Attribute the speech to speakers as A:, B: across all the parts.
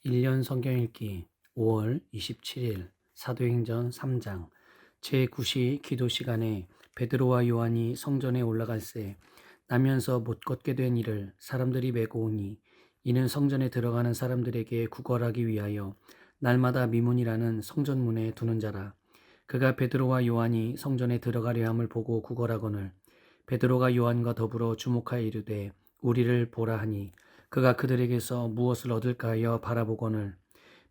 A: 1년 성경 읽기 5월 27일 사도행전 3장 제9시 기도 시간에 베드로와 요한이 성전에 올라갈새 나면서 못 걷게 된 이를 사람들이 메고 오니 이는 성전에 들어가는 사람들에게 구걸하기 위하여 날마다 미문이라는 성전문에 두는 자라. 그가 베드로와 요한이 성전에 들어가려 함을 보고 구걸하거늘 베드로가 요한과 더불어 주목하여 이르되 우리를 보라 하니 그가 그들에게서 무엇을 얻을까 하여 바라보거늘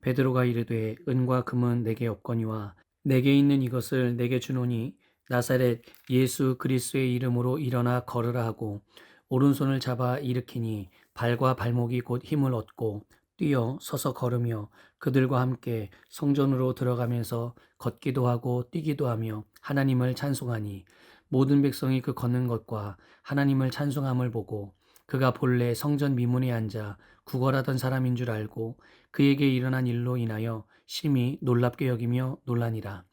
A: 베드로가 이르되 은과 금은 내게 없거니와 내게 있는 이것을 내게 주노니 나사렛 예수 그리스도의 이름으로 일어나 걸으라 하고 오른손을 잡아 일으키니 발과 발목이 곧 힘을 얻고 뛰어 서서 걸으며 그들과 함께 성전으로 들어가면서 걷기도 하고 뛰기도 하며 하나님을 찬송하니 모든 백성이 그 걷는 것과 하나님을 찬송함을 보고 그가 본래 성전 미문에 앉아 구걸하던 사람인 줄 알고 그에게 일어난 일로 인하여 심히 놀랍게 여기며 놀라니라.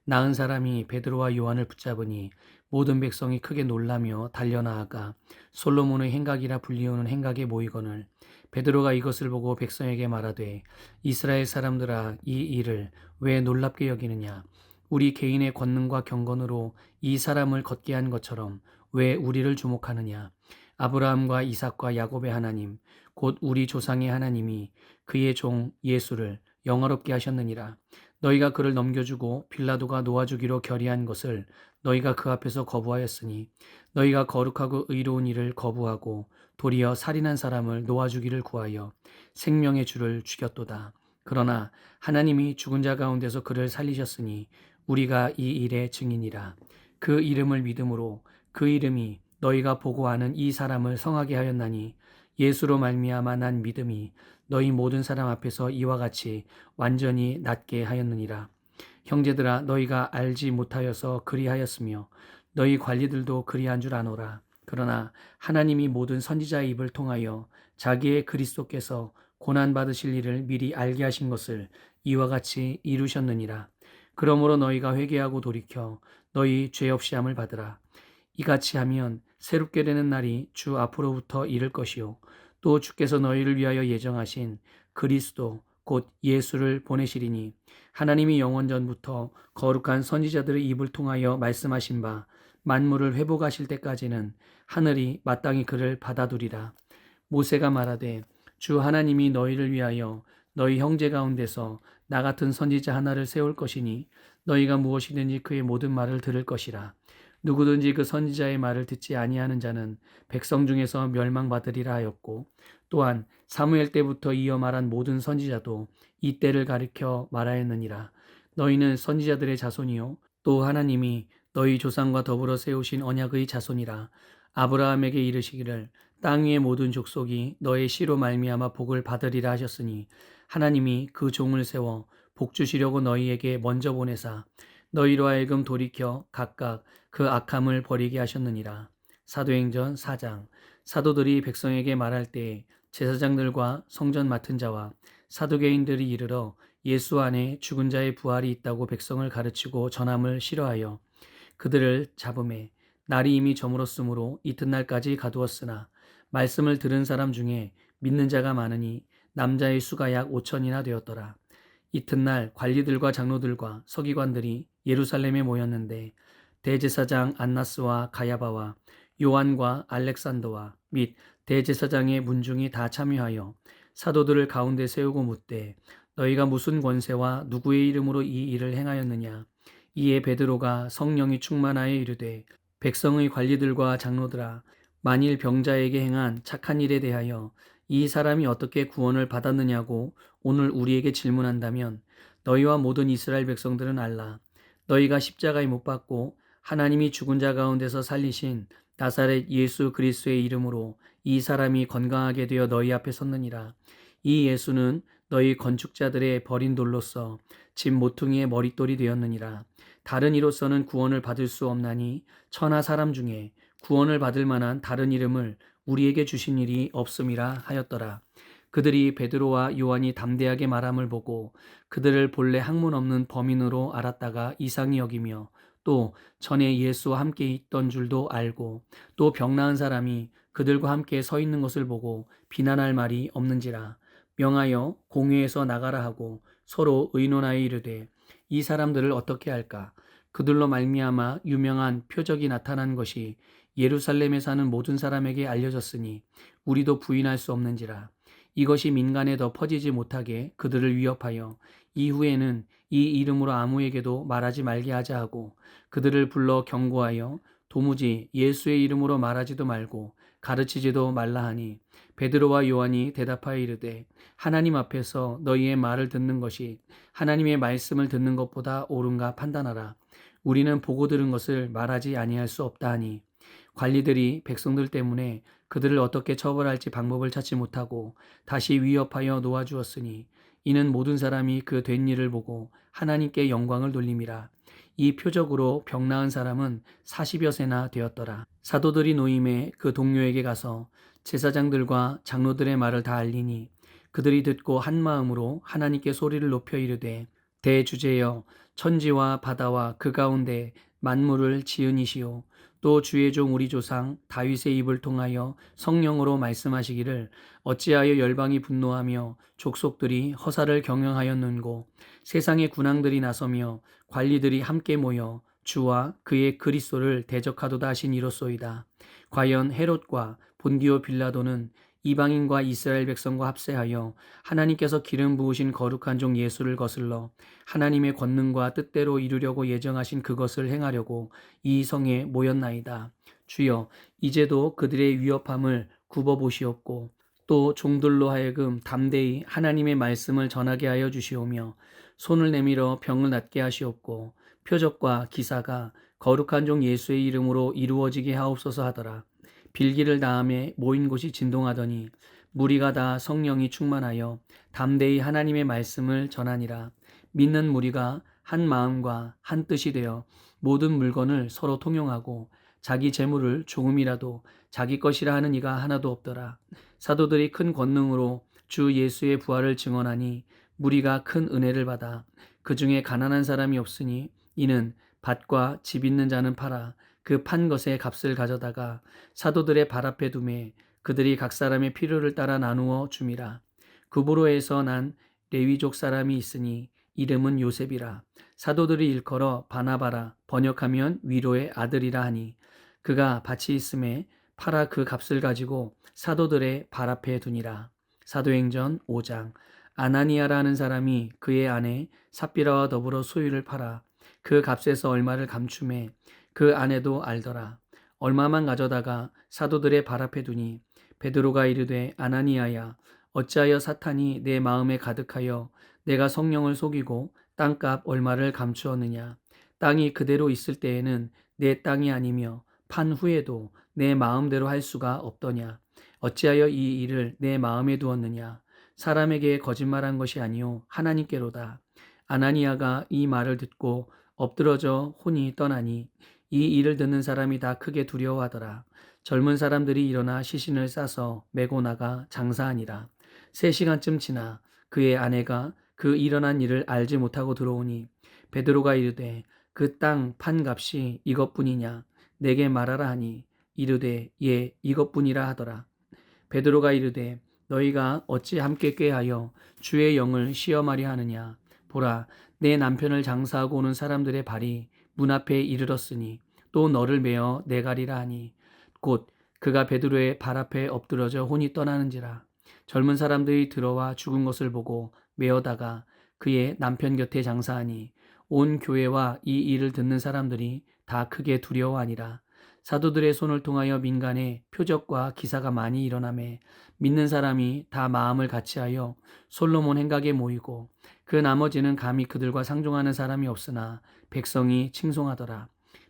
A: 나은 사람이 베드로와 요한을 붙잡으니 모든 백성이 크게 놀라며 달려나아가 솔로몬의 행각이라 불리우는 행각에 모이거늘 베드로가 이것을 보고 백성에게 말하되 이스라엘 사람들아 이 일을 왜 놀랍게 여기느냐. 우리 개인의 권능과 경건으로 이 사람을 걷게 한 것처럼 왜 우리를 주목하느냐. 아브라함과 이삭과 야곱의 하나님 곧 우리 조상의 하나님이 그의 종 예수를 영화롭게 하셨느니라. 너희가 그를 넘겨주고 빌라도가 놓아주기로 결의한 것을 너희가 그 앞에서 거부하였으니 너희가 거룩하고 의로운 일을 거부하고 도리어 살인한 사람을 놓아주기를 구하여 생명의 주를 죽였도다. 그러나 하나님이 죽은 자 가운데서 그를 살리셨으니 우리가 이 일의 증인이라. 그 이름을 믿음으로 그 이름이 너희가 보고 아는 이 사람을 성하게 하였나니 예수로 말미암아 난 믿음이 너희 모든 사람 앞에서 이와 같이 완전히 낫게 하였느니라. 형제들아 너희가 알지 못하여서 그리하였으며 너희 관리들도 그리한 줄 아노라. 그러나 하나님이 모든 선지자의 입을 통하여 자기의 그리스도께서 고난 받으실 일을 미리 알게 하신 것을 이와 같이 이루셨느니라. 그러므로 너희가 회개하고 돌이켜 너희 죄 없이 함을 받으라. 이같이 하면 새롭게 되는 날이 주 앞으로부터 이를 것이요 또 주께서 너희를 위하여 예정하신 그리스도 곧 예수를 보내시리니 하나님이 영원 전부터 거룩한 선지자들의 입을 통하여 말씀하신 바 만물을 회복하실 때까지는 하늘이 마땅히 그를 받아두리라. 모세가 말하되 주 하나님이 너희를 위하여 너희 형제 가운데서 나 같은 선지자 하나를 세울 것이니 너희가 무엇이든지 그의 모든 말을 들을 것이라. 누구든지 그 선지자의 말을 듣지 아니하는 자는 백성 중에서 멸망받으리라 하였고 또한 사무엘 때부터 이어 말한 모든 선지자도 이 때를 가리켜 말하였느니라. 너희는 선지자들의 자손이요 또 하나님이 너희 조상과 더불어 세우신 언약의 자손이라. 아브라함에게 이르시기를 땅 위의 모든 족속이 너의 씨로 말미암아 복을 받으리라 하셨으니 하나님이 그 종을 세워 복 주시려고 너희에게 먼저 보내사 너희로 하여금 돌이켜 각각 그 악함을 버리게 하셨느니라. 사도행전 4장. 사도들이 백성에게 말할 때 제사장들과 성전 맡은 자와 사두개인들이 이르러 예수 안에 죽은 자의 부활이 있다고 백성을 가르치고 전함을 싫어하여 그들을 잡음에 날이 이미 저물었으므로 이튿날까지 가두었으나 말씀을 들은 사람 중에 믿는 자가 많으니 남자의 수가 약 5천이나 되었더라. 이튿날 관리들과 장로들과 서기관들이 예루살렘에 모였는데 대제사장 안나스와 가야바와 요한과 알렉산더와 및 대제사장의 문중이 다 참여하여 사도들을 가운데 세우고 묻되 너희가 무슨 권세와 누구의 이름으로 이 일을 행하였느냐. 이에 베드로가 성령이 충만하여 이르되 백성의 관리들과 장로들아 만일 병자에게 행한 착한 일에 대하여 이 사람이 어떻게 구원을 받았느냐고 오늘 우리에게 질문한다면 너희와 모든 이스라엘 백성들은 알라. 너희가 십자가에 못 박고 하나님이 죽은 자 가운데서 살리신 나사렛 예수 그리스도의 이름으로 이 사람이 건강하게 되어 너희 앞에 섰느니라. 이 예수는 너희 건축자들의 버린 돌로서 집 모퉁이의 머릿돌이 되었느니라. 다른 이로서는 구원을 받을 수 없나니 천하 사람 중에 구원을 받을 만한 다른 이름을 우리에게 주신 일이 없음이라 하였더라. 그들이 베드로와 요한이 담대하게 말함을 보고 그들을 본래 학문 없는 범인으로 알았다가 이상히 여기며 또 전에 예수와 함께 있던 줄도 알고 또 병 나은 사람이 그들과 함께 서 있는 것을 보고 비난할 말이 없는지라. 명하여 공회에서 나가라 하고 서로 의논하여 이르되 이 사람들을 어떻게 할까? 그들로 말미암아 유명한 표적이 나타난 것이 예루살렘에 사는 모든 사람에게 알려졌으니 우리도 부인할 수 없는지라. 이것이 민간에 더 퍼지지 못하게 그들을 위협하여 이후에는 이 이름으로 아무에게도 말하지 말게 하자 하고 그들을 불러 경고하여 도무지 예수의 이름으로 말하지도 말고 가르치지도 말라 하니 베드로와 요한이 대답하여 이르되 하나님 앞에서 너희의 말을 듣는 것이 하나님의 말씀을 듣는 것보다 옳은가 판단하라. 우리는 보고 들은 것을 말하지 아니할 수 없다 하니 관리들이 백성들 때문에 그들을 어떻게 처벌할지 방법을 찾지 못하고 다시 위협하여 놓아주었으니 이는 모든 사람이 그 된 일을 보고 하나님께 영광을 돌림이라. 이 표적으로 병 나은 사람은 40여 세나 되었더라. 사도들이 노임에 그 동료에게 가서 제사장들과 장로들의 말을 다 알리니 그들이 듣고 한 마음으로 하나님께 소리를 높여 이르되 대주제여 천지와 바다와 그 가운데 만물을 지은 이시오 또 주의 종 우리 조상 다윗의 입을 통하여 성령으로 말씀하시기를 어찌하여 열방이 분노하며 족속들이 허사를 경영하였는고 세상의 군왕들이 나서며 관리들이 함께 모여 주와 그의 그리스도를 대적하도다 하신 이로소이다. 과연 헤롯과 본디오 빌라도는 이방인과 이스라엘 백성과 합세하여 하나님께서 기름 부으신 거룩한 종 예수를 거슬러 하나님의 권능과 뜻대로 이루려고 예정하신 그것을 행하려고 이 성에 모였나이다. 주여 이제도 그들의 위협함을 굽어보시옵고 또 종들로 하여금 담대히 하나님의 말씀을 전하게 하여 주시오며 손을 내밀어 병을 낫게 하시옵고 표적과 기사가 거룩한 종 예수의 이름으로 이루어지게 하옵소서 하더라. 빌기를 다음에 모인 곳이 진동하더니 무리가 다 성령이 충만하여 담대히 하나님의 말씀을 전하니라. 믿는 무리가 한 마음과 한 뜻이 되어 모든 물건을 서로 통용하고 자기 재물을 조금이라도 자기 것이라 하는 이가 하나도 없더라. 사도들이 큰 권능으로 주 예수의 부활을 증언하니 무리가 큰 은혜를 받아 그 중에 가난한 사람이 없으니 이는 밭과 집 있는 자는 팔아 그 판 것의 값을 가져다가 사도들의 발 앞에 두매 그들이 각 사람의 필요를 따라 나누어 줌이라. 구브로에서 난 레위족 사람이 있으니 이름은 요셉이라. 사도들이 일컬어 바나바라 번역하면 위로의 아들이라 하니 그가 밭이 있음에 팔아 그 값을 가지고 사도들의 발 앞에 두니라. 사도행전 5장. 아나니아라는 사람이 그의 아내 삽비라와 더불어 소유를 팔아 그 값에서 얼마를 감춤해 그 아내도 알더라. 얼마만 가져다가 사도들의 발 앞에 두니 베드로가 이르되 아나니아야 어찌하여 사탄이 내 마음에 가득하여 내가 성령을 속이고 땅값 얼마를 감추었느냐. 땅이 그대로 있을 때에는 내 땅이 아니며 판 후에도 내 마음대로 할 수가 없더냐. 어찌하여 이 일을 내 마음에 두었느냐. 사람에게 거짓말한 것이 아니요 하나님께로다. 아나니아가 이 말을 듣고 엎드러져 혼이 떠나니 이 일을 듣는 사람이 다 크게 두려워하더라. 젊은 사람들이 일어나 시신을 싸서 메고 나가 장사하니라. 3시간쯤 지나 그의 아내가 그 일어난 일을 알지 못하고 들어오니 베드로가 이르되 그 땅 판값이 이것뿐이냐 내게 말하라 하니 이르되 예 이것뿐이라 하더라. 베드로가 이르되 너희가 어찌 함께 꾀하여 주의 영을 시험하려 하느냐. 보라 내 남편을 장사하고 오는 사람들의 발이 문 앞에 이르렀으니 또 너를 메어 내가리라 하니 곧 그가 베드로의 발 앞에 엎드러져 혼이 떠나는지라. 젊은 사람들이 들어와 죽은 것을 보고 메어다가 그의 남편 곁에 장사하니 온 교회와 이 일을 듣는 사람들이 다 크게 두려워하니라. 사도들의 손을 통하여 민간에 표적과 기사가 많이 일어나매 믿는 사람이 다 마음을 같이하여 솔로몬 행각에 모이고 그 나머지는 감히 그들과 상종하는 사람이 없으나 백성이 칭송하더라.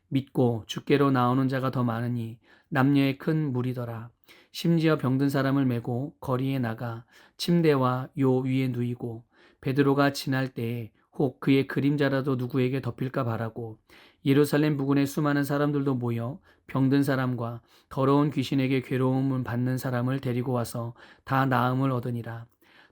A: 믿고 주께로 나오는 자가 더 많으니 남녀의 큰 무리더라. 심지어 병든 사람을 메고 거리에 나가 침대와 요 위에 누이고 베드로가 지날 때에 혹 그의 그림자라도 누구에게 덮일까 바라고 예루살렘 부근의 수많은 사람들도 모여 병든 사람과 더러운 귀신에게 괴로움을 받는 사람을 데리고 와서 다 나음을 얻으니라.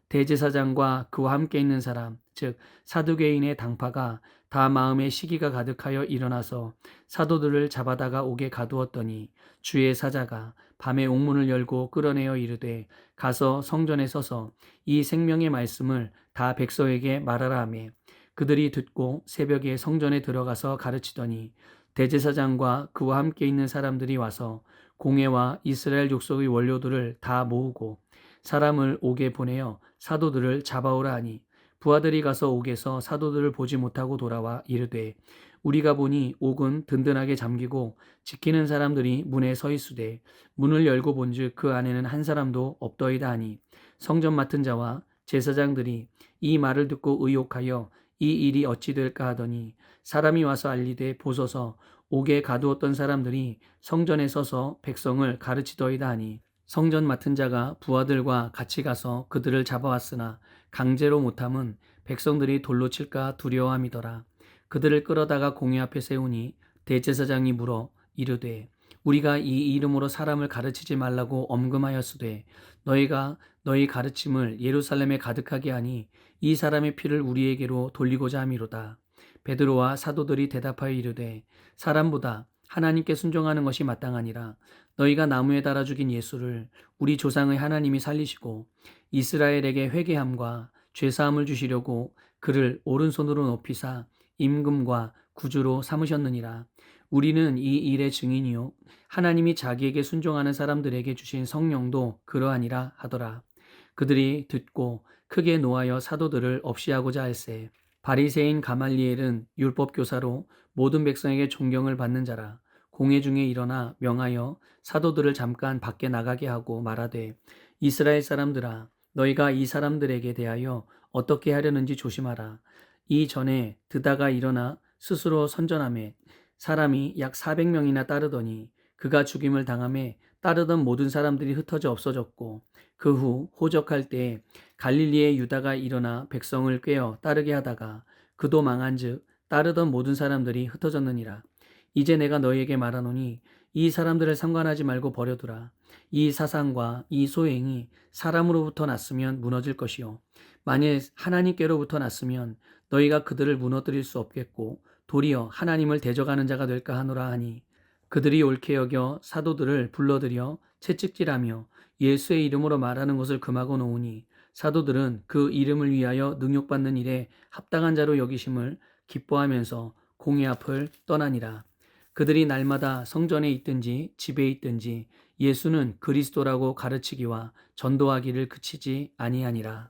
A: 대제사장과 그와 함께 있는 사람 즉 사두개인의 당파가 다 마음에 시기가 가득하여 일어나서 사도들을 잡아다가 옥에 가두었더니 주의 사자가 밤에 옥문을 열고 끌어내어 이르되 가서 성전에 서서 이 생명의 말씀을 다 백성에게 말하라 하며 그들이 듣고 새벽에 성전에 들어가서 가르치더니 대제사장과 그와 함께 있는 사람들이 와서 공회와 이스라엘 족속의 원료들을 다 모으고 사람을 옥에 보내어 사도들을 잡아오라 하니 부하들이 가서 옥에서 사도들을 보지 못하고 돌아와 이르되 우리가 보니 옥은 든든하게 잠기고 지키는 사람들이 문에 서 있으되 문을 열고 본즉 그 안에는 한 사람도 없더이다 하니 성전 맡은 자와 제사장들이 이 말을 듣고 의혹하여 이 일이 어찌 될까 하더니 사람이 와서 알리되 보소서 옥에 가두었던 사람들이 성전에 서서 백성을 가르치더이다 하니 성전 맡은 자가 부하들과 같이 가서 그들을 잡아왔으나 강제로 못함은 백성들이 돌로 칠까 두려워함이더라. 그들을 끌어다가 공회 앞에 세우니 대제사장이 물어 이르되 우리가 이 이름으로 사람을 가르치지 말라고 엄금하였으되 너희가 너희 가르침을 예루살렘에 가득하게 하니 이 사람의 피를 우리에게로 돌리고자 함이로다. 베드로와 사도들이 대답하여 이르되 사람보다 하나님께 순종하는 것이 마땅하니라. 너희가 나무에 달아 죽인 예수를 우리 조상의 하나님이 살리시고 이스라엘에게 회개함과 죄사함을 주시려고 그를 오른손으로 높이사 임금과 구주로 삼으셨느니라. 우리는 이 일의 증인이요 하나님이 자기에게 순종하는 사람들에게 주신 성령도 그러하니라 하더라. 그들이 듣고 크게 노하여 사도들을 없이하고자 할세. 바리새인 가말리엘은 율법 교사로 모든 백성에게 존경을 받는 자라. 공회 중에 일어나 명하여 사도들을 잠깐 밖에 나가게 하고 말하되 이스라엘 사람들아 너희가 이 사람들에게 대하여 어떻게 하려는지 조심하라. 이 전에 드다가 일어나 스스로 선전하매 사람이 약 400명이나 따르더니 그가 죽임을 당함에 따르던 모든 사람들이 흩어져 없어졌고 그 후 호적할 때에 갈릴리의 유다가 일어나 백성을 꿰어 따르게 하다가 그도 망한즉 따르던 모든 사람들이 흩어졌느니라. 이제 내가 너희에게 말하노니 이 사람들을 상관하지 말고 버려두라. 이 사상과 이 소행이 사람으로부터 났으면 무너질 것이요 만일 하나님께로부터 났으면 너희가 그들을 무너뜨릴 수 없겠고 도리어 하나님을 대적하는 자가 될까 하노라 하니 그들이 옳게 여겨 사도들을 불러들여 채찍질하며 예수의 이름으로 말하는 것을 금하고 놓으니 사도들은 그 이름을 위하여 능욕받는 일에 합당한 자로 여기심을 기뻐하면서 공회 앞을 떠나니라. 그들이 날마다 성전에 있든지 집에 있든지 예수는 그리스도라고 가르치기와 전도하기를 그치지 아니하니라.